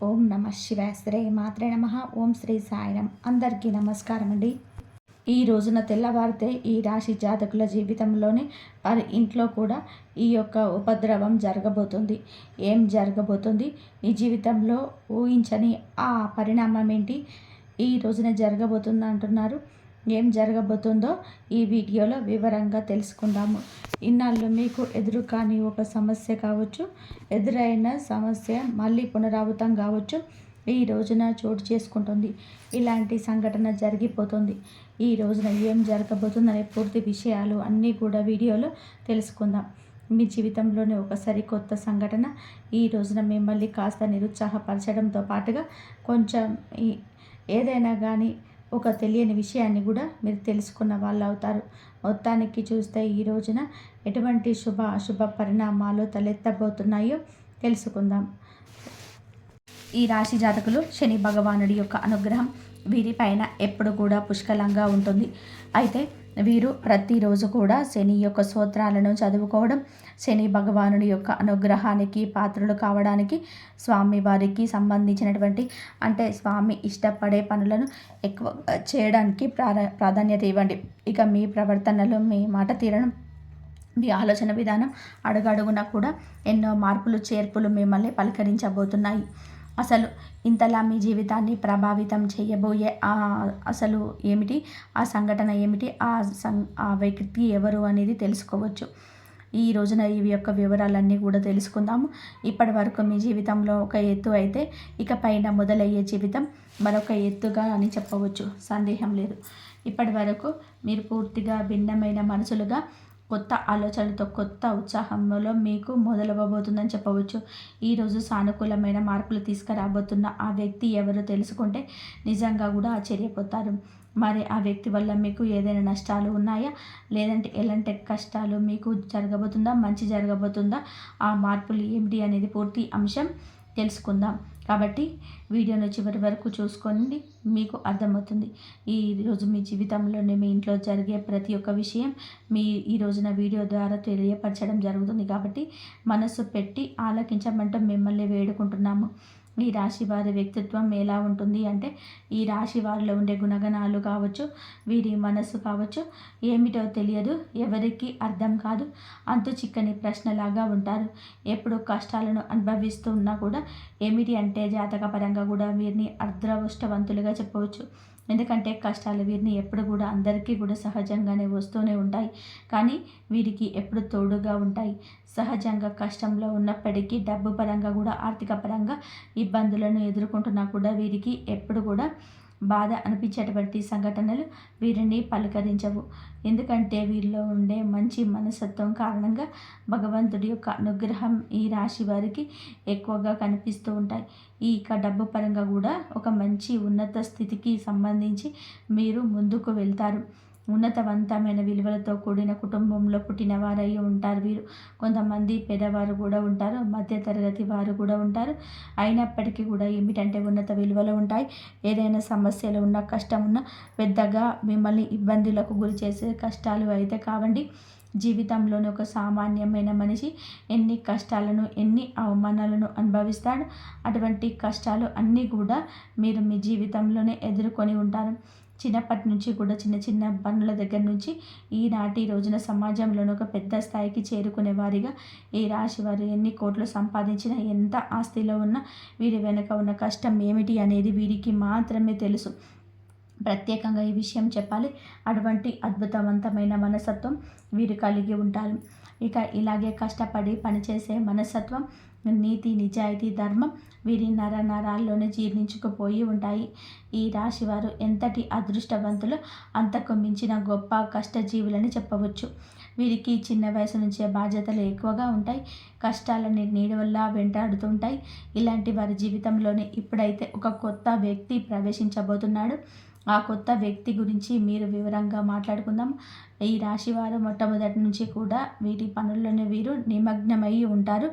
ఓం నమ శివాయ శ్రీ మాత్రే నమ. ఓం శ్రీ సాయిరం. అందరికీ నమస్కారం అండి. ఈ రోజున తెల్లవారితే ఈ రాశి జాతకుల జీవితంలోనే వారి ఇంట్లో కూడా ఈ యొక్క ఉపద్రవం జరగబోతుంది. ఏం జరగబోతుంది, ఈ జీవితంలో ఊహించని ఆ పరిణామం ఏంటి ఈ రోజున జరగబోతుంది అంటున్నారు. ఏం జరగబోతుందో ఈ వీడియోలో వివరంగా తెలుసుకుందాము. ఇన్నాళ్ళు మీకు ఎదురు కాని ఒక సమస్య కావచ్చు, ఎదురైన సమస్య మళ్ళీ పునరావృతం కావచ్చు, ఈ రోజున చోటు చేసుకుంటుంది. ఇలాంటి సంఘటన జరిగిపోతుంది. ఈ రోజున ఏం జరగబోతుందనే పూర్తి విషయాలు అన్నీ కూడా వీడియోలో తెలుసుకుందాం. మీ జీవితంలోనే ఒక సరికొత్త సంఘటన ఈ రోజున మిమ్మల్ని కాస్త నిరుత్సాహపరచడంతో పాటుగా కొంచెం ఏదైనా కానీ ఒక తెలియని విషయాన్ని కూడా మీరు తెలుసుకున్న వాళ్ళు అవుతారు. మొత్తానికి చూస్తే ఈ రోజున ఎటువంటి శుభ అశుభ పరిణామాలు తలెత్తబోతున్నాయో తెలుసుకుందాం. ఈ రాశి జాతకులు శని భగవానుడి యొక్క అనుగ్రహం వీరిపైన ఎప్పుడు కూడా పుష్కలంగా ఉంటుంది. అయితే వీరు ప్రతిరోజు కూడా శని యొక్క స్తోత్రాలను చదువుకోవడం, శని భగవానుడి యొక్క అనుగ్రహానికి పాత్రలు కావడానికి, స్వామి వారికి సంబంధించినటువంటి అంటే స్వామి ఇష్టపడే పనులను ఎక్కువ చేయడానికి ప్రాధాన్యత ఇవ్వండి. ఇక మీ ప్రవర్తనలో, మీ మాట తీరడం, మీ ఆలోచన విధానం అడుగడుగునా కూడా ఎన్నో మార్పులు చేర్పులు మిమ్మల్ని పలకరించబోతున్నాయి. అసలు ఇంతలా మీ జీవితాన్ని ప్రభావితం చేయబోయే అసలు ఏమిటి, ఆ సంఘటన ఏమిటి, ఆ వ్యక్తి ఎవరు అనేది తెలుసుకోవచ్చు. ఈ రోజున ఈ యొక్క వివరాలన్నీ కూడా తెలుసుకుందాము. ఇప్పటి వరకు మీ జీవితంలో ఒక ఎత్తు అయితే, ఇక పైన మొదలయ్యే జీవితం మరొక ఎత్తుగా అని చెప్పవచ్చు, సందేహం లేదు. ఇప్పటి వరకు మీరు పూర్తిగా భిన్నమైన మనసులుగా కొత్త ఆలోచనలతో కొత్త ఉత్సాహంలో మీకు మొదలవ్వబోతుందని చెప్పవచ్చు. ఈరోజు సానుకూలమైన మార్పులు తీసుకురాబోతున్న ఆ వ్యక్తి ఎవరో తెలుసుకుంటే నిజంగా కూడా ఆశ్చర్యపోతారు. మరి ఆ వ్యక్తి వల్ల మీకు ఏదైనా నష్టాలు ఉన్నాయా, లేదంటే ఎలాంటి కష్టాలు మీకు జరగబోతుందా, మంచి జరగబోతుందా, ఆ మార్పులు ఏమిటి అనేది పూర్తి అంశం తెలుసుకుందాం. కాబట్టి వీడియోను చివరి వరకు చూసుకోండి, మీకు అర్థమవుతుంది. ఈరోజు మీ జీవితంలోనే మీ ఇంట్లో జరిగే ప్రతి ఒక్క విషయం ఈ రోజున వీడియో ద్వారా తెలియపరచడం జరుగుతుంది. కాబట్టి మనసు పెట్టి ఆలకించమంటూ మిమ్మల్ని వేడుకుంటున్నాము. ఈ రాశి వారి వ్యక్తిత్వం ఎలా ఉంటుంది అంటే, ఈ రాశి వారిలో ఉండే గుణగణాలు కావచ్చు, వీరి మనసు కావచ్చు, ఏమిటో తెలియదు, ఎవరికి అర్థం కాదు, అంతు చిక్కని ప్రశ్నలాగా ఉంటారు. ఎప్పుడు కష్టాలను అనుభవిస్తూ ఉన్నా కూడా ఏమిటి అంటే జాతకపరంగా కూడా వీరిని అదృష్టవంతులుగా చెప్పవచ్చు. ఎందుకంటే కష్టాలు వీరిని ఎప్పుడు కూడా అందరికీ కూడా సహజంగానే వస్తూనే ఉంటాయి, కానీ వీరికి ఎప్పుడు తోడుగా ఉంటాయి. సహజంగా కష్టంలో ఉన్నప్పటికీ డబ్బు పరంగా కూడా ఆర్థిక పరంగా ఇబ్బందులను ఎదుర్కొంటున్నా కూడా వీరికి ఎప్పుడు కూడా బాధ అనిపించేటువంటి సంఘటనలు వీరిని పలకరించవు. ఎందుకంటే వీరిలో ఉండే మంచి మనస్తత్వం కారణంగా భగవంతుడి యొక్క అనుగ్రహం ఈ రాశి వారికి ఎక్కువగా కనిపిస్తూ ఉంటాయి. డబ్బు పరంగా కూడా ఒక మంచి ఉన్నత స్థితికి సంబంధించి మీరు ముందుకు వెళ్తారు. ఉన్నతవంతమైన విలువలతో కూడిన కుటుంబంలో పుట్టిన వారై ఉంటారు వీరు. కొంతమంది పేదవారు కూడా ఉంటారు, మధ్యతరగతి వారు కూడా ఉంటారు. అయినప్పటికీ కూడా ఏమిటంటే ఉన్నత విలువలు ఉంటాయి. ఏదైనా సమస్యలు ఉన్నా, కష్టం ఉన్నా పెద్దగా మిమ్మల్ని ఇబ్బందులకు గురి చేసే కష్టాలు అయితే కావండి. జీవితంలోని ఒక సామాన్యమైన మనిషి ఎన్ని కష్టాలను, ఎన్ని అవమానాలను అనుభవిస్తాడు. అటువంటి కష్టాలు అన్నీ కూడా మీరు మీ జీవితంలోనే ఎదుర్కొని ఉంటారు. చిన్నప్పటి నుంచి కూడా చిన్న చిన్న పనుల దగ్గర నుంచి ఈనాటి రోజున సమాజంలోని ఒక పెద్ద స్థాయికి చేరుకునే వారిగా ఈ రాశి వారు ఎన్ని కోట్లు సంపాదించినా, ఎంత ఆస్తిలో ఉన్నా వీరి వెనుక ఉన్న కష్టం ఏమిటి అనేది వీరికి మాత్రమే తెలుసు. ప్రత్యేకంగా ఈ విషయం చెప్పాలి, అటువంటి అద్భుతవంతమైన మనస్తత్వం వీరు కలిగి ఉంటారు. ఇక ఇలాగే కష్టపడి పనిచేసే మనస్తత్వం, నీతి, నిజాయితీ, ధర్మం వీరి నరాల్లోనే జీర్ణించుకుపోయి ఉంటాయి. ఈ రాశివారు ఎంతటి అదృష్టవంతులు, అంతకు మించిన గొప్ప కష్టజీవులని చెప్పవచ్చు. వీరికి చిన్న వయసు నుంచే బాధ్యతలు ఎక్కువగా ఉంటాయి. కష్టాలని నీడ వల్ల వెంటాడుతుంటాయి. ఇలాంటి వారి జీవితంలోనే ఇప్పుడైతే ఒక కొత్త వ్యక్తి ప్రవేశించబోతున్నాడు. ఆ కొత్త వ్యక్తి గురించి మీరు వివరంగా మాట్లాడుకుందాం. ఈ రాశి వారు మొట్టమొదటి నుంచి కూడా వీరి పనుల్లోనే వీరు నిమగ్నమై ఉంటారు.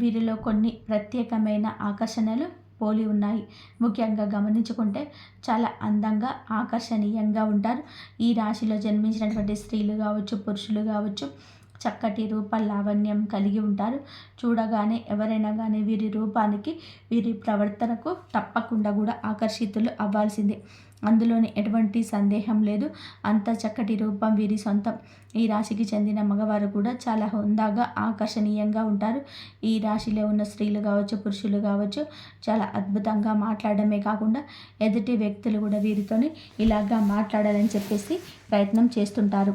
వీరిలో కొన్ని ప్రత్యేకమైన ఆకర్షణలు పోలి ఉన్నాయి. ముఖ్యంగా గమనించుకుంటే చాలా అందంగా, ఆకర్షణీయంగా ఉంటారు. ఈ రాశిలో జన్మించినటువంటి స్త్రీలు కావచ్చు, పురుషులు కావచ్చు, చక్కటి రూప లావణ్యం కలిగి ఉంటారు. చూడగానే ఎవరైనా కానీ వీరి రూపానికి, వీరి ప్రవర్తనకు తప్పకుండా కూడా ఆకర్షితులు అవ్వాల్సిందే. అందులోని ఎటువంటి సందేహం లేదు. అంత చక్కటి రూపం వీరి సొంతం. ఈ రాశికి చెందిన మగవారు కూడా చాలా హుందాగా, ఆకర్షణీయంగా ఉంటారు. ఈ రాశిలో ఉన్న స్త్రీలు కావచ్చు, పురుషులు కావచ్చు, చాలా అద్భుతంగా మాట్లాడమే కాకుండా ఎదుటి వ్యక్తులు కూడా వీరితోని ఇలాగా మాట్లాడాలని చెప్పేసి ప్రయత్నం చేస్తుంటారు.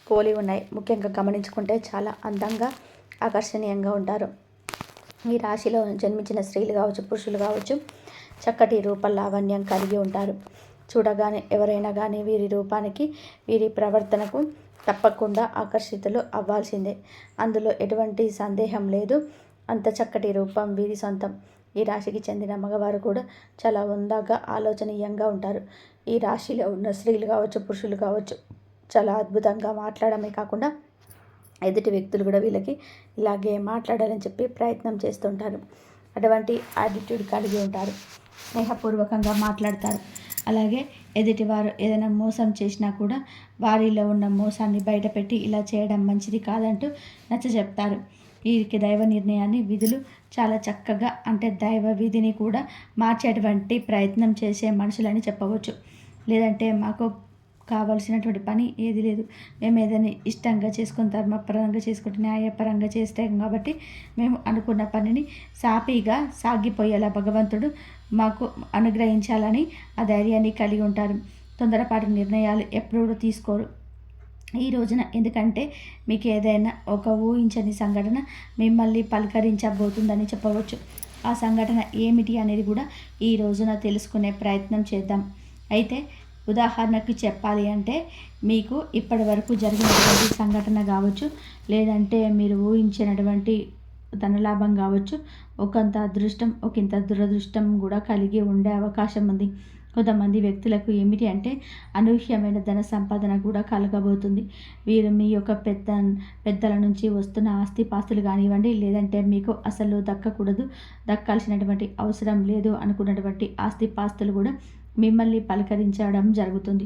పోలి ఉన్నాయి. ముఖ్యంగా గమనించుకుంటే చాలా అందంగా, ఆకర్షణీయంగా ఉంటారు. ఈ రాశిలో జన్మించిన స్త్రీలు కావచ్చు, పురుషులు కావచ్చు, చక్కటి రూప లావణ్యం కలిగి ఉంటారు. చూడగానే ఎవరైనా కానీ వీరి రూపానికి, వీరి ప్రవర్తనకు తప్పకుండా ఆకర్షితులు అవ్వాల్సిందే. అందులో ఎటువంటి సందేహం లేదు. అంత చక్కటి రూపం వీరి సొంతం. ఈ రాశికి చెందిన మగవారు కూడా చాలా హుందాగా, ఆలోచనీయంగా ఉంటారు. ఈ రాశిలో ఉన్న స్త్రీలు కావచ్చు, పురుషులు కావచ్చు, చాలా అద్భుతంగా మాట్లాడమే కాకుండా ఎదుటి వ్యక్తులు కూడా వీళ్ళకి ఇలాగే మాట్లాడాలని చెప్పి ప్రయత్నం చేస్తుంటారు. అటువంటి యాటిట్యూడ్ కలిగి ఉంటారు. స్నేహపూర్వకంగా మాట్లాడతారు. అలాగే ఎదుటివారు ఏదైనా మోసం చేసినా కూడా వారిలో ఉన్న మోసాన్ని బయటపెట్టి ఇలా చేయడం మంచిది కాదంటూ నచ్చజెప్తారు. వీరికి దైవ నిర్ణయాన్ని, విధులు చాలా చక్కగా, అంటే దైవ విధిని కూడా మార్చేటువంటి ప్రయత్నం చేసే మనుషులని చెప్పవచ్చు. లేదంటే మాకు కావాల్సినటువంటి పని ఏది లేదు, మేము ఏదైనా ఇష్టంగా చేసుకుని, ధర్మపరంగా చేసుకుంటే, న్యాయపరంగా చేస్తాం కాబట్టి మేము అనుకున్న పనిని సాఫీగా సాగిపోయేలా భగవంతుడు మాకు అనుగ్రహించాలని ఆ ధైర్యాన్ని కలిగి ఉంటారు. తొందరపాటు నిర్ణయాలు ఎప్పుడూ తీసుకోరు ఈ రోజున. ఎందుకంటే మీకు ఏదైనా ఒక ఊహించని సంఘటన మిమ్మల్ని పలకరించబోతుందని చెప్పవచ్చు. ఆ సంఘటన ఏమిటి అనేది కూడా ఈ రోజున తెలుసుకునే ప్రయత్నం చేద్దాం. అయితే ఉదాహరణకు చెప్పాలి అంటే, మీకు ఇప్పటి వరకు జరిగినటువంటి సంఘటన కావచ్చు, లేదంటే మీరు ఊహించినటువంటి ధనలాభం కావచ్చు, ఒకంత అదృష్టం, ఒకంత దురదృష్టం కూడా కలిగి ఉండే అవకాశం ఉంది. కొంతమంది వ్యక్తులకు ఏమిటి అంటే అనూహ్యమైన ధన సంపాదన కూడా కలగబోతుంది. వీరు మీ యొక్క పెద్దల నుంచి వస్తున్న ఆస్తిపాస్తులు కానివ్వండి, లేదంటే మీకు అసలు దక్కకూడదు, దక్కాల్సినటువంటి అవసరం లేదు అనుకున్నటువంటి ఆస్తిపాస్తులు కూడా మిమ్మల్ని పలకరించడం జరుగుతుంది.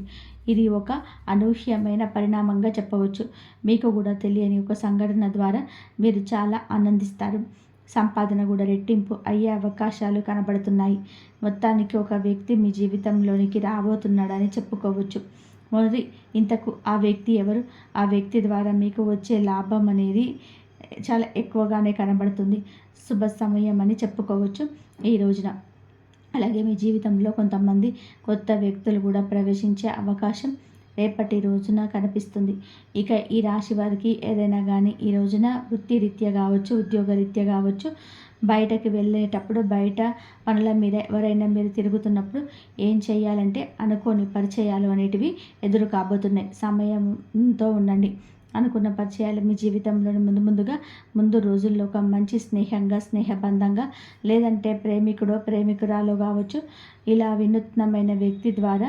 ఇది ఒక అనూహ్యమైన పరిణామంగా చెప్పవచ్చు. మీకు కూడా తెలియని ఒక సంఘటన ద్వారా మీరు చాలా ఆనందిస్తారు. సంపాదన కూడా రెట్టింపు అయ్యే అవకాశాలు కనబడుతున్నాయి. మొత్తానికి ఒక వ్యక్తి మీ జీవితంలోనికి రాబోతున్నాడని చెప్పుకోవచ్చు. మరి ఇంతకు ఆ వ్యక్తి ఎవరు? ఆ వ్యక్తి ద్వారా మీకు వచ్చే లాభం అనేది చాలా ఎక్కువగానే కనబడుతుంది. శుభ సమయం అని చెప్పుకోవచ్చు ఈ రోజున. అలాగే మీ జీవితంలో కొంతమంది కొత్త వ్యక్తులు కూడా ప్రవేశించే అవకాశం రేపటి రోజున కనిపిస్తుంది. ఇక ఈ రాశి వారికి ఏదైనా కానీ ఈ రోజున వృత్తిరీత్యా కావచ్చు, ఉద్యోగరీత్యా కావచ్చు, బయటకు వెళ్ళేటప్పుడు, బయట పనుల మీద ఎవరైనా మీరు తిరుగుతున్నప్పుడు ఏం చేయాలంటే అనుకోని పరిచయాలు అనేటివి ఎదురు కాబోతున్నాయి. సమయంతో ఉండండి. అనుకున్న పరిచయాలు మీ జీవితంలో ముందు రోజుల్లో ఒక మంచి స్నేహంగా, స్నేహబంధంగా, లేదంటే ప్రేమికుడో ప్రేమికురాలో కావచ్చు, ఇలా వినూత్నమైన వ్యక్తి ద్వారా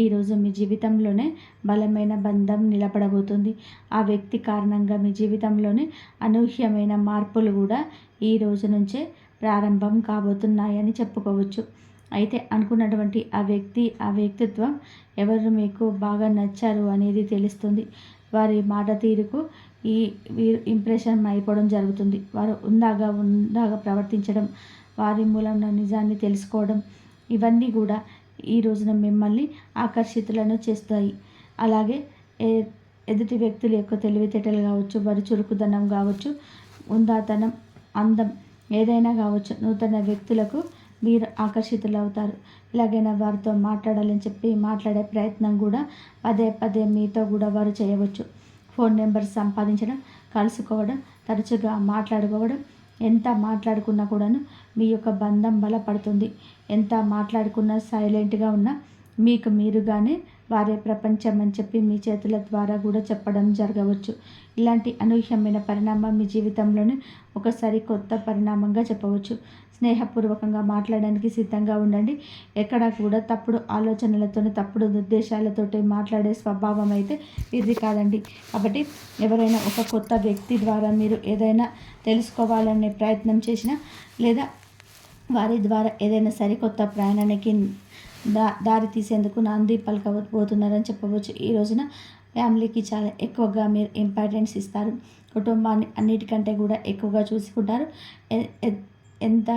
ఈరోజు మీ జీవితంలోనే బలమైన బంధం నిలబడబోతుంది. ఆ వ్యక్తి కారణంగా మీ జీవితంలోనే అనూహ్యమైన మార్పులు కూడా ఈ రోజు నుంచే ప్రారంభం కాబోతున్నాయని చెప్పుకోవచ్చు. అయితే అనుకున్నటువంటి ఆ వ్యక్తిత్వం ఎవరు మీకు బాగా నచ్చారు అనేది తెలుస్తుంది. వారి మాట తీరుకు వీరు ఇంప్రెషన్ అయిపోవడం జరుగుతుంది. వారు ఉందాగా ప్రవర్తించడం, వారి మూలంలో నిజాన్ని తెలుసుకోవడం, ఇవన్నీ కూడా ఈ రోజున మిమ్మల్ని ఆకర్షితులను చేస్తాయి. అలాగే ఎదుటి వ్యక్తుల యొక్క తెలివితేటలు కావచ్చు, వారి చురుకుదనం కావచ్చు, ఉందాతనం, అందం ఏదైనా కావచ్చు, నూతన వ్యక్తులకు మీరు ఆకర్షితులవుతారు. ఇలాగైనా వారితో మాట్లాడాలని చెప్పి మాట్లాడే ప్రయత్నం కూడా పదే మీతో కూడా వారు చేయవచ్చు. ఫోన్ నెంబర్ సంపాదించడం, కలుసుకోవడం, తరచుగా మాట్లాడుకోవడం, ఎంత మాట్లాడుకున్నా కూడాను మీ యొక్క బంధం బలపడుతుంది. ఎంత మాట్లాడుకున్నా, సైలెంట్గా ఉన్నా మీకు మీరుగానే వారే ప్రపంచం అని చెప్పి మీ చేతుల ద్వారా కూడా చెప్పడం జరగవచ్చు. ఇలాంటి అనూహ్యమైన పరిణామం మీ జీవితంలోనే ఒకసారి కొత్త పరిణామంగా చెప్పవచ్చు. స్నేహపూర్వకంగా మాట్లాడడానికి సిద్ధంగా ఉండండి. ఎక్కడ కూడా తప్పుడు ఆలోచనలతోనే, తప్పుడు ఉద్దేశాలతోటి మాట్లాడే స్వభావం అయితే ఇది కాదండి. కాబట్టి ఎవరైనా ఒక కొత్త వ్యక్తి ద్వారా మీరు ఏదైనా తెలుసుకోవాలనే ప్రయత్నం చేసినా, లేదా వారి ద్వారా ఏదైనా సరికొత్త ప్రయాణానికి దారి తీసేందుకు నాంది పలకబోతున్నారని చెప్పవచ్చు. ఈ రోజున ఫ్యామిలీకి చాలా ఎక్కువగా మీరు ఇంపార్టెన్స్ ఇస్తారు. కుటుంబాన్ని అన్నిటికంటే కూడా ఎక్కువగా చూసుకుంటారు. ఎంత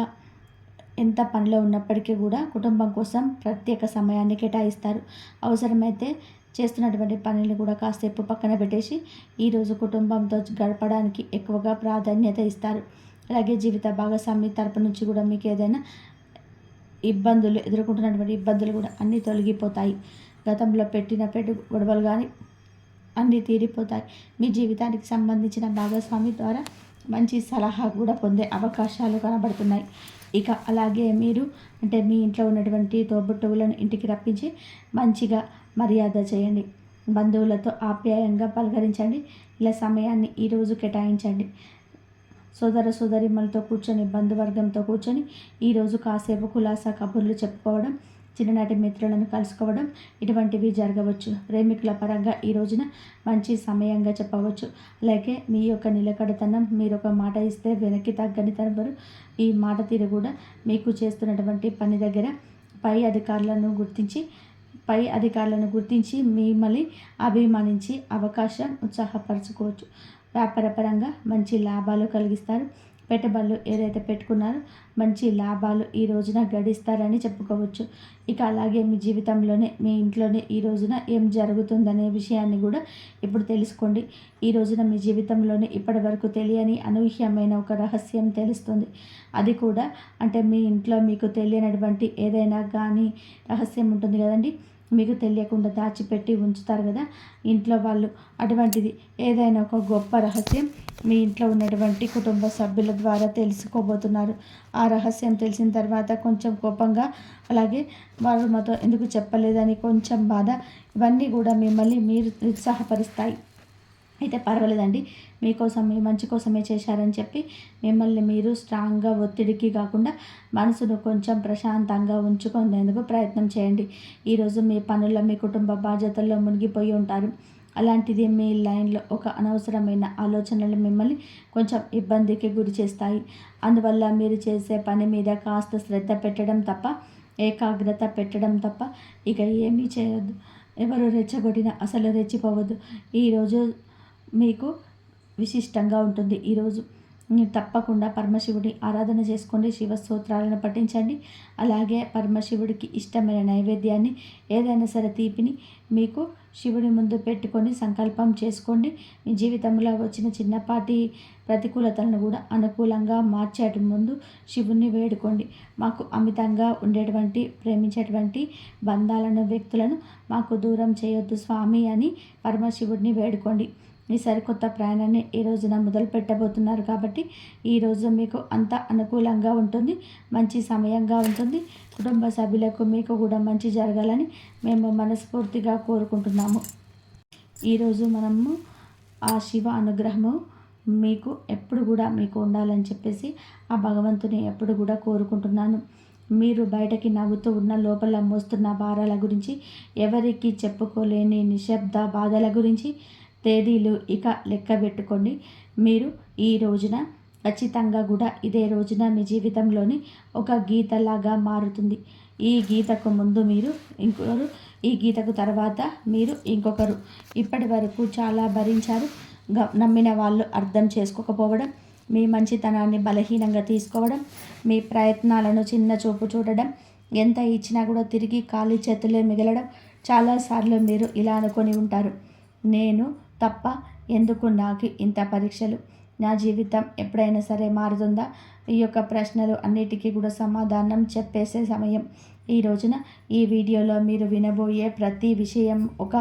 ఎంత పనిలో ఉన్నప్పటికీ కూడా కుటుంబం కోసం ప్రత్యేక సమయాన్ని కేటాయిస్తారు. అవసరమైతే చేస్తున్నటువంటి పనులు కూడా కాసేపు పక్కన పెట్టేసి ఈరోజు కుటుంబంతో గడపడానికి ఎక్కువగా ప్రాధాన్యత ఇస్తారు. అలాగే జీవిత భాగస్వామి తరపు నుంచి కూడా మీకు ఏదైనా ఎదుర్కొంటున్నటువంటి ఇబ్బందులు కూడా అన్నీ తొలగిపోతాయి. గతంలో పెట్టిన గొడవలు కానీ అన్నీ తీరిపోతాయి. మీ జీవితానికి సంబంధించిన భాగస్వామి ద్వారా మంచి సలహా కూడా పొందే అవకాశాలు కనబడుతున్నాయి. ఇక అలాగే మీరు మీ ఇంట్లో ఉన్నటువంటి తోబుట్టువులను ఇంటికి రప్పించి మంచిగా మర్యాద చేయండి. బంధువులతో ఆప్యాయంగా పలకరించండి. ఇలా సమయాన్ని ఈరోజు కేటాయించండి. సోదరీమణులతో కూర్చొని బంధువర్గంతో కూర్చొని ఈరోజు కాసేపు కులాసా కబుర్లు చెప్పుకోవడం, చిన్ననాటి మిత్రులను కలుసుకోవడం ఇటువంటివి జరగవచ్చు. ప్రేమికుల పరంగా ఈ రోజున మంచి సమయంగా చెప్పవచ్చు. అలాగే మీ యొక్క నిలకడతనం, మీరు ఒక మాట ఇస్తే వెనక్కి తగ్గని తనబరు. ఈ మాట తీరు కూడా మీకు చేస్తున్నటువంటి పని దగ్గర పై అధికారులను గుర్తించి మిమ్మల్ని అభిమానించి అవకాశం ఉత్సాహపరచుకోవచ్చు. వ్యాపారపరంగా మంచి లాభాలు కలిగిస్తారు. పెట్టుబడులు ఏదైతే పెట్టుకున్నారో మంచి లాభాలు ఈ రోజున గడిస్తారని చెప్పుకోవచ్చు. ఇక అలాగే మీ జీవితంలోనే, మీ ఇంట్లోనే ఈ రోజున ఏం జరుగుతుందనే విషయాన్ని కూడా ఇప్పుడు తెలుసుకోండి. ఈ రోజున మీ జీవితంలోనే ఇప్పటి వరకు తెలియని అనూహ్యమైన ఒక రహస్యం తెలుస్తుంది. అది కూడా మీ ఇంట్లో మీకు తెలియనటువంటి ఏదైనా కానీ రహస్యం ఉంటుంది కదండి, మీకు తెలియకుండా దాచిపెట్టి ఉంచుతారు కదా ఇంట్లో వాళ్ళు. అటువంటిది ఏదైనా ఒక గొప్ప రహస్యం మీ ఇంట్లో ఉన్నటువంటి కుటుంబ సభ్యుల ద్వారా తెలుసుకోబోతున్నారు. ఆ రహస్యం తెలిసిన తర్వాత కొంచెం కోపంగా, అలాగే వారు మాతో ఎందుకు చెప్పలేదని కొంచెం బాధ, ఇవన్నీ కూడా మిమ్మల్ని మీరు నిరుత్సాహపరుస్తాయి. అయితే పర్వాలేదండి, మీకోసం మీ మంచి కోసమే చేశారని చెప్పి మిమ్మల్ని మీరు స్ట్రాంగ్గా ఒత్తిడికి కాకుండా మనసును కొంచెం ప్రశాంతంగా ఉంచుకునేందుకు ప్రయత్నం చేయండి. ఈరోజు మీ పనుల్లో, మీ కుటుంబ బాధ్యతల్లో మునిగిపోయి ఉంటారు. అలాంటిది మీ లైన్లో ఒక అనవసరమైన ఆలోచనలు మిమ్మల్ని కొంచెం ఇబ్బందికి గురి చేస్తాయి. అందువల్ల మీరు చేసే పని మీద కాస్త శ్రద్ధ పెట్టడం తప్ప, ఏకాగ్రత పెట్టడం తప్ప ఇక ఏమీ చేయొద్దు. ఎవరు రెచ్చగొట్టినా అసలు రెచ్చిపోవద్దు. ఈరోజు మీకు విశిష్టంగా ఉంటుంది. ఈరోజు తప్పకుండా పరమశివుడి ఆరాధన చేసుకోండి. శివ స్తోత్రాలను పఠించండి. అలాగే పరమశివుడికి ఇష్టమైన నైవేద్యాన్ని, ఏదైనా సరే తీపిని మీకు శివుడి ముందు పెట్టుకొని సంకల్పం చేసుకోండి. మీ జీవితంలో వచ్చిన చిన్నపాటి ప్రతికూలతలను కూడా అనుకూలంగా మార్చేట ముందు శివుణ్ణి వేడుకోండి. మాకు అమితంగా ఉండేటువంటి, ప్రేమించేటువంటి బంధాలను, వ్యక్తులను మాకు దూరం చేయొద్దు స్వామి అని పరమశివుడిని వేడుకోండి. మీ సరికొత్త ప్రయాణాన్ని ఈ రోజున మొదలు పెట్టబోతున్నారు కాబట్టి ఈరోజు మీకు అంత అనుకూలంగా ఉంటుంది, మంచి సమయంగా ఉంటుంది. కుటుంబ సభ్యులకు మీకు కూడా మంచి జరగాలని మేము మనస్ఫూర్తిగా కోరుకుంటున్నాము. ఈరోజు మనము ఆ శివ అనుగ్రహము మీకు ఎప్పుడు కూడా మీకు ఉండాలని చెప్పేసి ఆ భగవంతుని ఎప్పుడు కూడా కోరుకుంటున్నాను. మీరు బయటకి నవ్వుతూ ఉన్న లోపల మోస్తున్న భారాల గురించి, ఎవరికి చెప్పుకోలేని నిశ్శబ్ద బాధల గురించి తేదీలు ఇక లెక్క పెట్టుకోండి. మీరు ఈ రోజున ఖచ్చితంగా కూడా ఇదే రోజున మీ జీవితంలోని ఒక గీతలాగా మారుతుంది. ఈ గీతకు ముందు మీరు ఇంకొకరు, ఈ గీతకు తర్వాత మీరు ఇంకొకరు. ఇప్పటి వరకు చాలా భరించారు. నమ్మిన వాళ్ళు అర్థం చేసుకోకపోవడం, మీ మంచితనాన్ని బలహీనంగా తీసుకోవడం, మీ ప్రయత్నాలను చిన్న చూపు చూడడం, ఎంత ఇచ్చినా కూడా తిరిగి ఖాళీ చేతులే మిగలడం, చాలాసార్లు మీరు ఇలా అనుకొని ఉంటారు, నేను తప్ప ఎందుకు నాకు ఇంత పరీక్షలు, నా జీవితం ఎప్పుడైనా సరే మారుతుందా? ఈ యొక్క ప్రశ్నలు అన్నిటికీ కూడా సమాధానం చెప్పేసే సమయం ఈ రోజున. ఈ వీడియోలో మీరు వినబోయే ప్రతి విషయం ఒక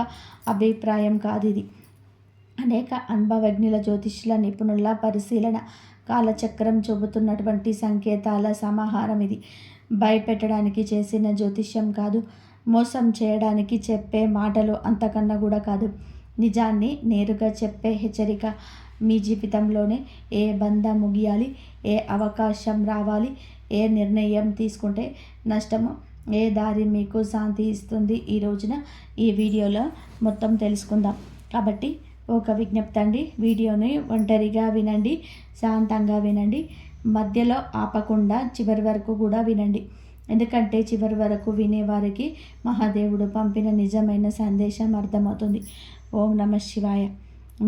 అభిప్రాయం కాదు. ఇది అనేక అనుభవజ్ఞుల, జ్యోతిష్యుల, నిపుణుల పరిశీలన, కాలచక్రం చూపుతున్నటువంటి సంకేతాల సమాహారం. ఇది భయపెట్టడానికి చేసిన జ్యోతిష్యం కాదు, మోసం చేయడానికి చెప్పే మాటలు అంతకన్నా కూడా కాదు. నిజాన్ని నేరుగా చెప్పే హెచ్చరిక. మీ జీవితంలోనే ఏ బంధం ముగియాలి, ఏ అవకాశం రావాలి, ఏ నిర్ణయం తీసుకుంటే నష్టము, ఏ దారి మీకు శాంతి ఇస్తుంది, ఈ రోజున ఈ వీడియోలో మొత్తం తెలుసుకుందాం. కాబట్టి ఒక విజ్ఞప్తి అండి, వీడియోని ఒంటరిగా వినండి, శాంతంగా వినండి, మధ్యలో ఆపకుండా చివరి వరకు కూడా వినండి. ఎందుకంటే చివరి వరకు వినేవారికి మహాదేవుడు పంపిన నిజమైన సందేశం అర్థమవుతుంది. ఓం నమః శివాయ.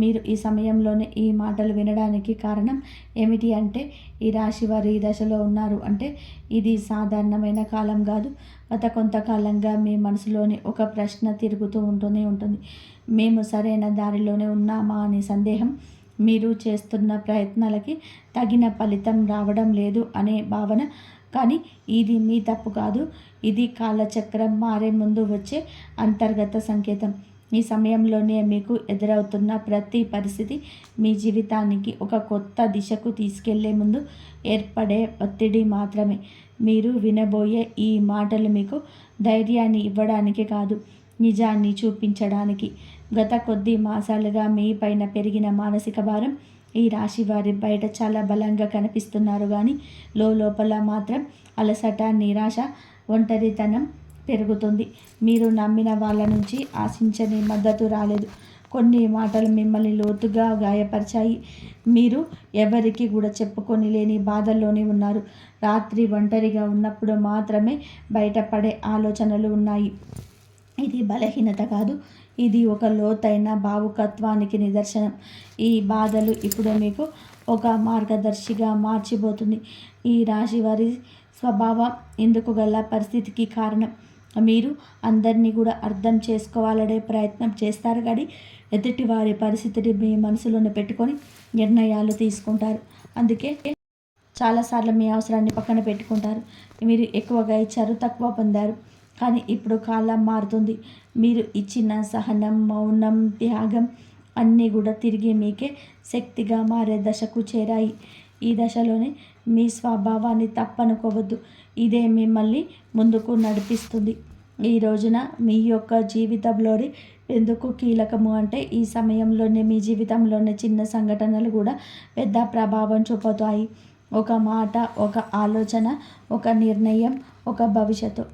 మీరు ఈ సమయంలోనే ఈ మాటలు వినడానికి కారణం ఏమిటి అంటే, ఈ రాశి వారు ఈ దశలో ఉన్నారు అంటే ఇది సాధారణమైన కాలం కాదు. గత కొంతకాలంగా మీ మనసులోని ఒక ప్రశ్న తిరుగుతూ ఉంటూనే ఉంటుంది. మేము సరైన దారిలోనే ఉన్నామా అనే సందేహం, మీరు చేస్తున్న ప్రయత్నాలకి తగిన ఫలితం రావడం లేదు అనే భావన. కానీ ఇది మీ తప్పు కాదు. ఇది కాలచక్రం మారే ముందు వచ్చే అంతర్గత సంకేతం. ఈ సమయంలోనే మీకు ఎదురవుతున్న ప్రతి పరిస్థితి మీ జీవితానికి ఒక కొత్త దిశకు తీసుకెళ్లే ముందు ఏర్పడే ఒత్తిడి మాత్రమే. మీరు వినబోయే ఈ మాటలు మీకు ధైర్యాన్ని ఇవ్వడానికి కాదు, నిజాన్ని చూపించడానికి. గత కొద్ది మాసాలుగా మీ పైన పెరిగిన మానసిక భారం, ఈ రాశి వారి బయట చాలా బలంగా కనిపిస్తున్నారు కానీ లోపల మాత్రం అలసట, నిరాశ, ఒంటరితనం పెరుగుతుంది. మీరు నమ్మిన వాళ్ళ నుంచి ఆశించని మద్దతు రాలేదు. కొన్ని మాటలు మిమ్మల్ని లోతుగా గాయపరిచాయి. మీరు ఎవరికి కూడా చెప్పుకొని లేని బాధల్లోనే ఉన్నారు. రాత్రి ఒంటరిగా ఉన్నప్పుడు మాత్రమే బయటపడే ఆలోచనలు ఉన్నాయి. ఇది బలహీనత కాదు, ఇది ఒక లోతైన భావుకత్వానికి నిదర్శనం. ఈ బాధలు ఇప్పుడు మీకు ఒక మార్గదర్శిగా మార్చిపోతుంది. ఈ రాశి వారి స్వభావం ఇందుకు గల పరిస్థితికి కారణం. మీరు అందరినీ కూడా అర్థం చేసుకోవాలనే ప్రయత్నం చేస్తారు కానీ ఎదుటి వారి పరిస్థితిని మీ మనసులోనే పెట్టుకొని నిర్ణయాలు తీసుకుంటారు. అందుకే చాలాసార్లు మీ అవసరాన్ని పక్కన పెట్టుకుంటారు. మీరు ఎక్కువగా ఇచ్చారు, తక్కువ పొందారు. కానీ ఇప్పుడు కాలం మారుతుంది. మీరు ఇచ్చిన సహనం, మౌనం, త్యాగం అన్నీ కూడా తిరిగి మీకే శక్తిగా మారే దశకు చేరాయి. ఈ దశలోనే మీ స్వభావాన్ని తప్పనుకోవద్దు. ఇదే మిమ్మల్ని ముందుకు నడిపిస్తుంది. ఈ రోజున మీ యొక్క జీవితంలోని ఎందుకు కీలకము అంటే, ఈ సమయంలోనే మీ జీవితంలోని చిన్న సంఘటనలు కూడా పెద్ద ప్రభావం చూపుతాయి. ఒక మాట, ఒక ఆలోచన, ఒక నిర్ణయం, ఒక భవిష్యత్తు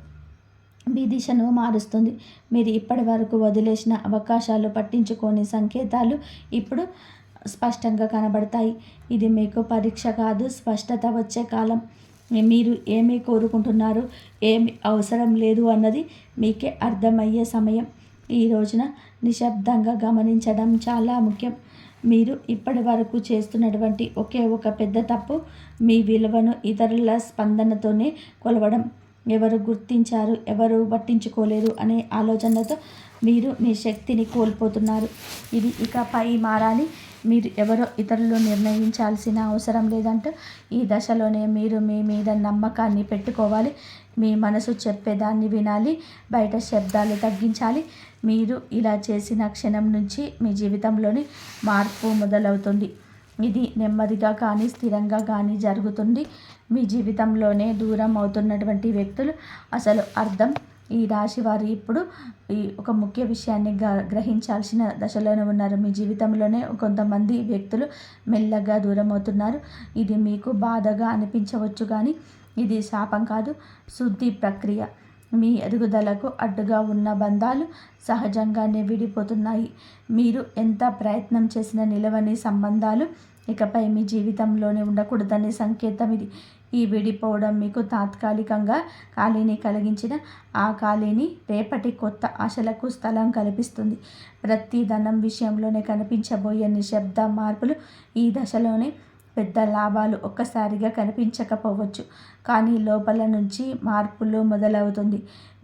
మీ దిశను మారుస్తుంది. మీరు ఇప్పటి వరకు వదిలేసిన అవకాశాలు, పట్టించుకోని సంకేతాలు ఇప్పుడు స్పష్టంగా కనబడతాయి. ఇది మీకు పరీక్ష కాదు, స్పష్టత వచ్చే కాలం. మీరు ఏమి కోరుకుంటున్నారు, ఏమి అవసరం లేదు అన్నది మీకే అర్థమయ్యే సమయం. ఈ రోజున నిశ్శబ్దంగా గమనించడం చాలా ముఖ్యం. మీరు ఇప్పటి వరకు చేస్తున్నటువంటి ఒకే ఒక పెద్ద తప్పు, మీ విలువను ఇతరుల స్పందనతోనే కొలవడం. ఎవరు గుర్తించారు, ఎవరు పట్టించుకోలేదు అనే ఆలోచనలతో మీరు మీ శక్తిని కోల్పోతున్నారు. ఇది ఇకపై మారాలి. మీరు ఎవరో ఇతరులు నిర్ణయించాల్సిన అవసరం లేదంటూ ఈ దశలోనే మీరు మీ మీద నమ్మకాన్ని పెట్టుకోవాలి. మీ మనసు చెప్పేదాన్ని వినాలి, బయట శబ్దాలు తగ్గించాలి. మీరు ఇలా చేసిన క్షణం నుంచి మీ జీవితంలోని మార్పు మొదలవుతుంది. ఇది నెమ్మదిగా కానీ స్థిరంగా కానీ జరుగుతుంది. మీ జీవితంలోనే దూరం అవుతున్నటువంటి వ్యక్తులు అసలు అర్థం. ఈ రాశి వారు ఇప్పుడు ఈ ఒక ముఖ్య విషయాన్ని గ్రహించాల్సిన దశలోనే ఉన్నారు. మీ జీవితంలోనే కొంతమంది వ్యక్తులు మెల్లగా దూరం అవుతున్నారు. ఇది మీకు బాధగా అనిపించవచ్చు కానీ ఇది శాపం కాదు, శుద్ధి ప్రక్రియ. మీ ఎదుగుదలకు అడ్డుగా ఉన్న బంధాలు సహజంగానే విడిపోతున్నాయి. మీరు ఎంత ప్రయత్నం చేసినా నిలవని సంబంధాలు ఇకపై మీ జీవితంలోనే ఉండకూడదనే సంకేతం ఇది. ఈ విడిపోవడం మీకు తాత్కాలికంగా ఖాళీని కలిగించిన ఆ ఖాళీని రేపటి కొత్త ఆశలకు స్థలం కల్పిస్తుంది. ప్రతి ధనం విషయంలోనే కనిపించబోయే నిశ్శబ్ద మార్పులు ఈ దశలోనే. పెద్ద లాభాలు ఒక్కసారిగా కనిపించకపోవచ్చు, కానీ లోపల నుంచి మార్పులు మొదలవుతుంది.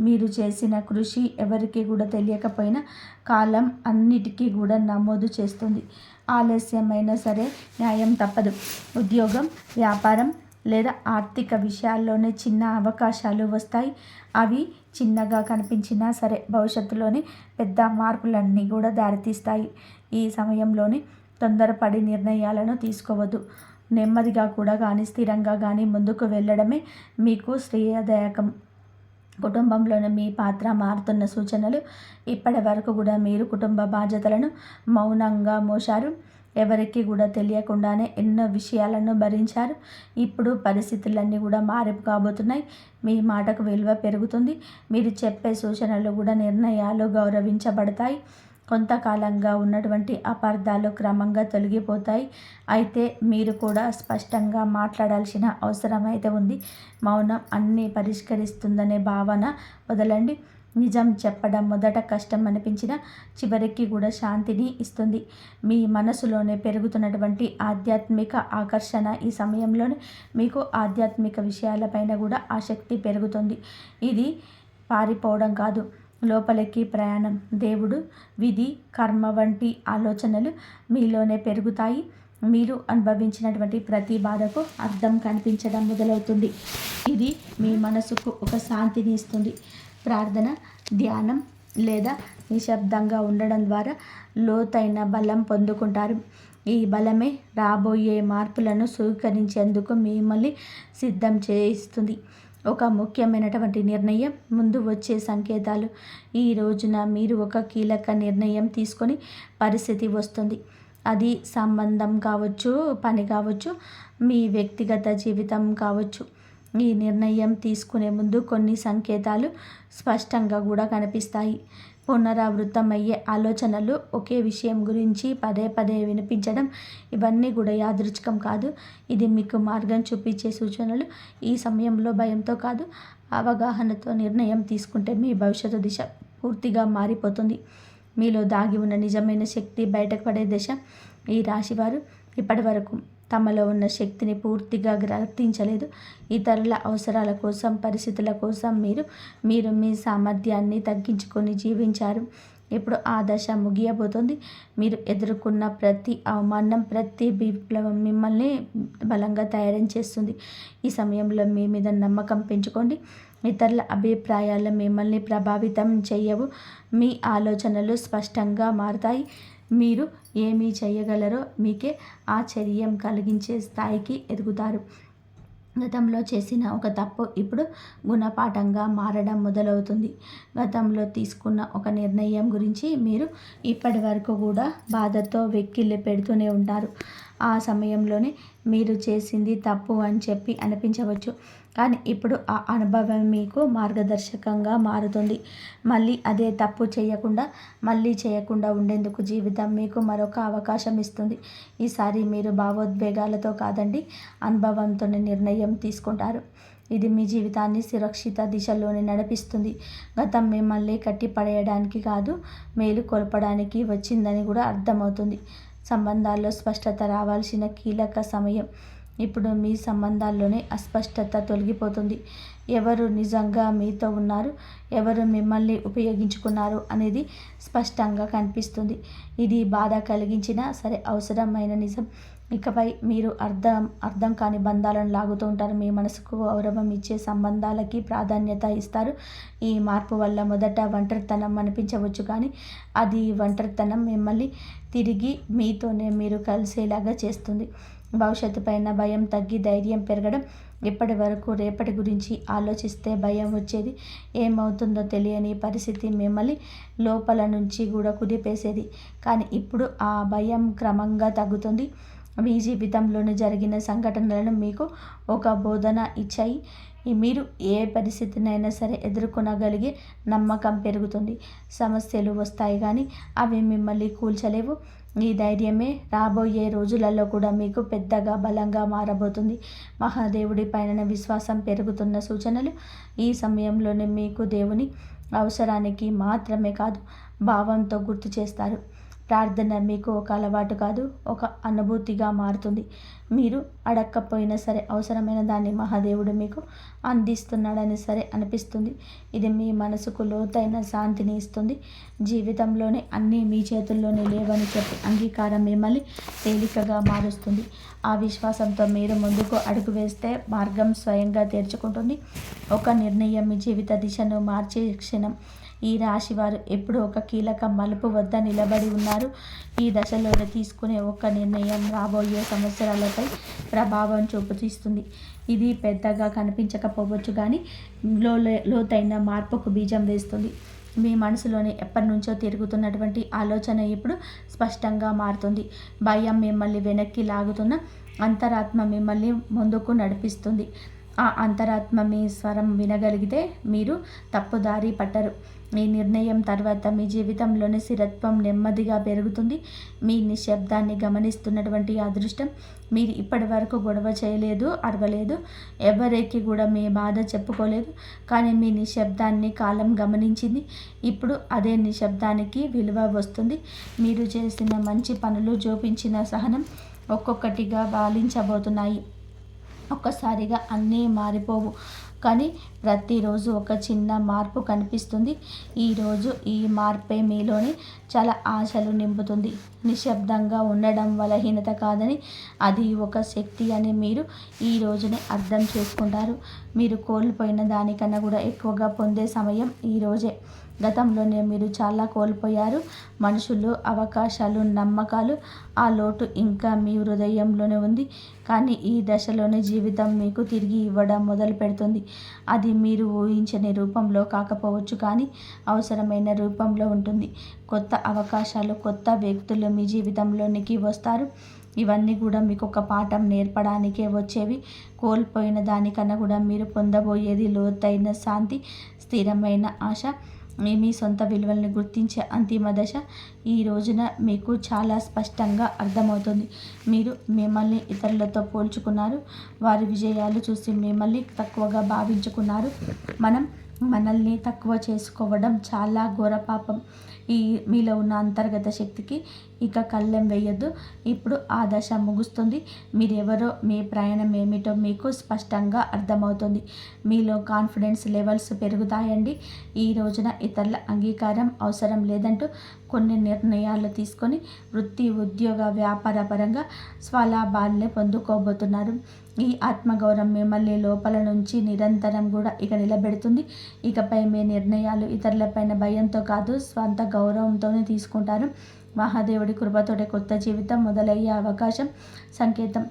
మీరు చేసిన కృషి ఎవరికి కూడా తెలియకపోయినా కాలం అన్నిటికీ కూడా నమోదు చేస్తుంది. ఆలస్యమైనా సరే న్యాయం తప్పదు. ఉద్యోగం, వ్యాపారం లేదా ఆర్థిక విషయాల్లోనే చిన్న అవకాశాలు వస్తాయి. అవి చిన్నగా కనిపించినా సరే భవిష్యత్తులోని పెద్ద మార్పులన్నీ కూడా దారితీస్తాయి. ఈ సమయంలోనే తొందరపడి నిర్ణయాలను తీసుకోవద్దు. నెమ్మదిగా కూడా కానీ స్థిరంగా కానీ ముందుకు వెళ్ళడమే మీకు శ్రేయదాయకం. కుటుంబంలోని మీ పాత్ర మారుతున్న సూచనలు. ఇప్పటి వరకు కూడా మీరు కుటుంబ బాధ్యతలను మౌనంగా మోశారు. ఎవరికి కూడా తెలియకుండానే ఎన్నో విషయాలను భరించారు. ఇప్పుడు పరిస్థితులన్నీ కూడా మారిపు కాబోతున్నాయి. మీ మాటకు విలువ పెరుగుతుంది. మీరు చెప్పే సూచనలు కూడా, నిర్ణయాలు గౌరవించబడతాయి. కొంతకాలంగా ఉన్నటువంటి అపార్థాలు క్రమంగా తొలగిపోతాయి. అయితే మీరు కూడా స్పష్టంగా మాట్లాడాల్సిన అవసరం అయితే ఉంది. మౌనం అన్నీ పరిష్కరిస్తుందనే భావన వదలండి. నిజం చెప్పడం మొదట కష్టం అనిపించినా చివరికి కూడా శాంతిని ఇస్తుంది. మీ మనసులోనే పెరుగుతున్నటువంటి ఆధ్యాత్మిక ఆకర్షణ ఈ సమయంలోనే మీకు ఆధ్యాత్మిక విషయాలపైన కూడా ఆసక్తి పెరుగుతుంది. ఇది పారిపోవడం కాదు, లోపలికి ప్రయాణం. దేవుడు, విధి, కర్మ వంటి ఆలోచనలు మీలోనే పెరుగుతాయి. మీరు అనుభవించినటువంటి ప్రతి బాధకు అర్థం కనిపించడం మొదలవుతుంది. ఇది మీ మనసుకు ఒక శాంతిని ఇస్తుంది. ప్రార్థన, ధ్యానం లేదా నిశ్శబ్దంగా ఉండడం ద్వారా లోతైన బలం పొందుకుంటారు. ఈ బలమే రాబోయే మార్పులను స్వీకరించేందుకు మిమ్మల్ని సిద్ధం చేయిస్తుంది. ఒక ముఖ్యమైనటువంటి నిర్ణయం ముందు వచ్చే సంకేతాలు. ఈ రోజున మీరు ఒక కీలక నిర్ణయం తీసుకొని పరిస్థితి వస్తుంది. అది సంబంధం కావచ్చు, పని కావచ్చు, మీ వ్యక్తిగత జీవితం కావచ్చు. ఈ నిర్ణయం తీసుకునే ముందు కొన్ని సంకేతాలు స్పష్టంగా కూడా కనిపిస్తాయి. పునరావృతమయ్యే ఆలోచనలు, ఒకే విషయం గురించి పదే పదే వినిపించడం, ఇవన్నీ కూడా యాదృచ్ఛికం కాదు. ఇది మీకు మార్గం చూపించే సూచనలు. ఈ సమయంలో భయంతో కాదు, అవగాహనతో నిర్ణయం తీసుకుంటే మీ భవిష్యత్తు దిశ పూర్తిగా మారిపోతుంది. మీలో దాగి ఉన్న నిజమైన శక్తి బయటకు పడే దశ. ఈ రాశివారు ఇప్పటి వరకు తమలో ఉన్న శక్తిని పూర్తిగా గుర్తించలేదు. ఇతరుల అవసరాల కోసం, పరిస్థితుల కోసం మీరు మీ సామర్థ్యాన్ని తగ్గించుకొని జీవించారు. ఇప్పుడు ఆ దశ ముగియబోతోంది. మీరు ఎదుర్కొన్న ప్రతి అవమానం, ప్రతి విప్లవం మిమ్మల్ని బలంగా తయారు చేస్తుంది. ఈ సమయంలో మీ మీద నమ్మకం పెంచుకోండి. ఇతరుల అభిప్రాయాలు మిమ్మల్ని ప్రభావితం చేయవు. మీ ఆలోచనలు స్పష్టంగా మారతాయి. మీరు ఏమి చేయగలరో మీకే ఆశ్చర్యం కలిగించే స్థాయికి ఎదుగుతారు. గతంలో చేసిన ఒక తప్పు ఇప్పుడు గుణపాఠంగా మారడం మొదలవుతుంది. గతంలో తీసుకున్న ఒక నిర్ణయం గురించి మీరు ఇప్పటి వరకు కూడా బాధతో వెక్కిళ్ళు పెడుతూనే ఉంటారు. ఆ సమయంలోనే మీరు చేసింది తప్పు అని చెప్పి అనిపించవచ్చు. కానీ ఇప్పుడు ఆ అనుభవం మీకు మార్గదర్శకంగా మారుతుంది. మళ్ళీ అదే తప్పు చేయకుండా ఉండేందుకు జీవితం మీకు మరొక అవకాశం ఇస్తుంది. ఈసారి మీరు భావోద్వేగాలతో కాదండి, అనుభవంతోనే నిర్ణయం తీసుకుంటారు. ఇది మీ జీవితాన్ని సురక్షిత దిశలోనే నడిపిస్తుంది. గతం మిమ్మల్ని కట్టిపడేయడానికి కాదు, మేలుకొల్పడానికి వచ్చిందని కూడా అర్థమవుతుంది. సంబంధాల్లో స్పష్టత రావాల్సిన కీలక సమయం. ఇప్పుడు మీ సంబంధాల్లోనే అస్పష్టత తొలగిపోతుంది. ఎవరు నిజంగా మీతో ఉన్నారు, ఎవరు మిమ్మల్ని ఉపయోగించుకున్నారు అనేది స్పష్టంగా కనిపిస్తుంది. ఇది బాధ కలిగించినా సరే అవసరమైన నిజం. ఇకపై మీరు అర్థం కాని బంధాలను లాగుతూ ఉంటారు. మీ మనసుకు గౌరవం ఇచ్చే సంబంధాలకి ప్రాధాన్యత ఇస్తారు. ఈ మార్పు వల్ల మొదట ఒంటరితనం అనిపించవచ్చు, కానీ అది ఒంటరితనం మిమ్మల్ని తిరిగి మీతోనే మీరు కలిసేలాగా చేస్తుంది. భవిష్యత్తు పైన భయం తగ్గి ధైర్యం పెరగడం. ఇప్పటి వరకు రేపటి గురించి ఆలోచిస్తే భయం వచ్చేది. ఏమవుతుందో తెలియని పరిస్థితి మిమ్మల్ని లోపల నుంచి కూడా కుదిపేసేది. కానీ ఇప్పుడు ఆ భయం క్రమంగా తగ్గుతుంది. మీ జీవితంలోని జరిగిన సంఘటనలను మీకు ఒక బోధన ఇచ్చాయి. మీరు ఏ పరిస్థితినైనా సరే ఎదుర్కొనగలిగే నమ్మకం పెరుగుతుంది. సమస్యలు వస్తాయి కానీ అవి మిమ్మల్ని కూల్చలేవు. ఈ ధైర్యమే రాబోయే రోజులలో కూడా మీకు పెద్దగా బలంగా మారబోతుంది. మహాదేవుడి పైన విశ్వాసం పెరుగుతున్న సూచనలు. ఈ సమయంలోనే మీకు దేవుని అవసరానికి మాత్రమే కాదు, భావంతో గుర్తు చేస్తారు. ప్రార్థన మీకు ఒక అలవాటు కాదు, ఒక అనుభూతిగా మారుతుంది. మీరు అడక్కపోయినా సరే అవసరమైన దాన్ని మహాదేవుడు మీకు అందిస్తున్నాడని సరే అనిపిస్తుంది. ఇది మీ మనసుకు లోతైన శాంతిని ఇస్తుంది. జీవితంలోనే అన్నీ మీ చేతుల్లోనే లేవని చెప్పి అంగీకారం మిమ్మల్ని తేలికగా మారుస్తుంది. ఆ విశ్వాసంతో మీరు ముందుకు అడుగు వేస్తే మార్గం స్వయంగా తెరుచుకుంటుంది. ఒక నిర్ణయం మీ జీవిత దిశను మార్చే క్షణం. ఈ రాశివారు ఎప్పుడు ఒక కీలక మలుపు వద్ద నిలబడి ఉన్నారు. ఈ దశలోనే తీసుకునే ఒక నిర్ణయం రాబోయే సంవత్సరాలపై ప్రభావం చూపుతీస్తుంది. ఇది పెద్దగా కనిపించకపోవచ్చు, కానీ లోతైన మార్పుకు బీజం వేస్తుంది. మీ మనసులోని ఎప్పటి నుంచో తిరుగుతున్నటువంటి ఆలోచన ఇప్పుడు స్పష్టంగా మారుతుంది. భయం మిమ్మల్ని వెనక్కి లాగుతున్న అంతరాత్మ మిమ్మల్ని ముందుకు నడిపిస్తుంది. ఆ అంతరాత్మ మీ స్వరం వినగలిగితే మీరు తప్పుదారి పట్టరు. మీ నిర్ణయం తర్వాత మీ జీవితంలోని స్థిరత్వం నెమ్మదిగా పెరుగుతుంది. మీ నిశ్శబ్దాన్ని గమనిస్తున్నటువంటి అదృష్టం. మీరు ఇప్పటి వరకు గొడవ చేయలేదు, అరవలేదు, ఎవరికి కూడా మీ బాధ చెప్పుకోలేదు. కానీ మీ నిశ్శబ్దాన్ని కాలం గమనించింది. ఇప్పుడు అదే నిశ్శబ్దానికి విలువ వస్తుంది. మీరు చేసిన మంచి పనులు, చూపించిన సహనం ఒక్కొక్కటిగా వాలించబోతున్నాయి. ఒక్కసారిగా అన్నీ మారిపోవు, కానీ ప్రతిరోజు ఒక చిన్న మార్పు కనిపిస్తుంది. ఈరోజు ఈ మార్పే మీలోని చాలా ఆశలు నింపుతుంది. నిశ్శబ్దంగా ఉండడం బలహీనత కాదని, అది ఒక శక్తి అని మీరు ఈ రోజునే అర్థం చేసుకుంటారు. మీరు కోల్పోయిన దానికన్నా కూడా ఎక్కువగా పొందే సమయం ఈరోజే. గతంలోనే మీరు చాలా కోల్పోయారు. మనుషులు, అవకాశాలు, నమ్మకాలు. ఆ లోటు ఇంకా మీ హృదయంలోనే ఉంది. కానీ ఈ దశలోనే జీవితం మీకు తిరిగి ఇవ్వడం మొదలు పెడుతుంది. అది మీరు ఊహించని రూపంలో కాకపోవచ్చు, కానీ అవసరమైన రూపంలో ఉంటుంది. కొత్త అవకాశాలు, కొత్త వ్యక్తులు మీ జీవితంలోనికి వస్తారు. ఇవన్నీ కూడా మీకు ఒక పాఠం నేర్పడానికే వచ్చేవి. కోల్పోయిన దానికన్నా కూడా మీరు పొందబోయేది లోతైన శాంతి, స్థిరమైన ఆశ, మీ సొంత విలువల్ని గుర్తించే అంతిమ దశ. ఈ రోజున మీకు చాలా స్పష్టంగా అర్థమవుతుంది. మీరు మిమ్మల్ని ఇతరులతో పోల్చుకున్నారు. వారి విజయాలు చూసి మిమ్మల్ని తక్కువగా భావించుకున్నారు. మనల్ని తక్కువ చేసుకోవడం చాలా ఘోర పాపం. మీలో ఉన్న అంతర్గత శక్తికి ఇక కళ్ళెం వేయొద్దు. ఇప్పుడు ఆ దశ ముగుస్తుంది. మీరెవరో, మీ ప్రయాణం ఏమిటో మీకు స్పష్టంగా అర్థమవుతుంది. మీలో కాన్ఫిడెన్స్ లెవెల్స్ పెరుగుతాయండి. ఈ రోజున ఇతరుల అంగీకారం అవసరం లేదంటూ కొన్ని నిర్ణయాలు తీసుకొని వృత్తి, ఉద్యోగ, వ్యాపార పరంగా స్వలాభాల్ని పొందుకోబోతున్నారు. ఈ ఆత్మగౌరవం మిమ్మల్ని లోపల నుంచి నిరంతరం కూడా ఇక నిలబెడుతుంది. ఇకపై మీ నిర్ణయాలు ఇతరులపైన భయంతో కాదు, స్వంత గౌరవంతోనే తీసుకుంటారు. మహాదేవుడి కృపతోటి కొత్త జీవితం మొదలయ్యే అవకాశం సంకేతం.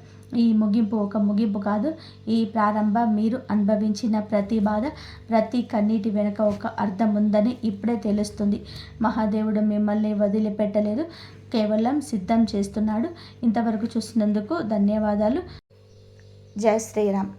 ఈ ముగింపు ఒక ముగింపు కాదు, ఈ ప్రారంభం. మీరు అనుభవించిన ప్రతి బాధ, ప్రతి కన్నీటి వెనుక ఒక అర్థం ఉందని ఇప్పుడే తెలుస్తుంది. మహాదేవుడు మిమ్మల్ని వదిలిపెట్టలేదు, కేవలం సిద్ధం చేస్తున్నాడు. ఇంతవరకు చూసినందుకు ధన్యవాదాలు. జై శ్రీరామ్.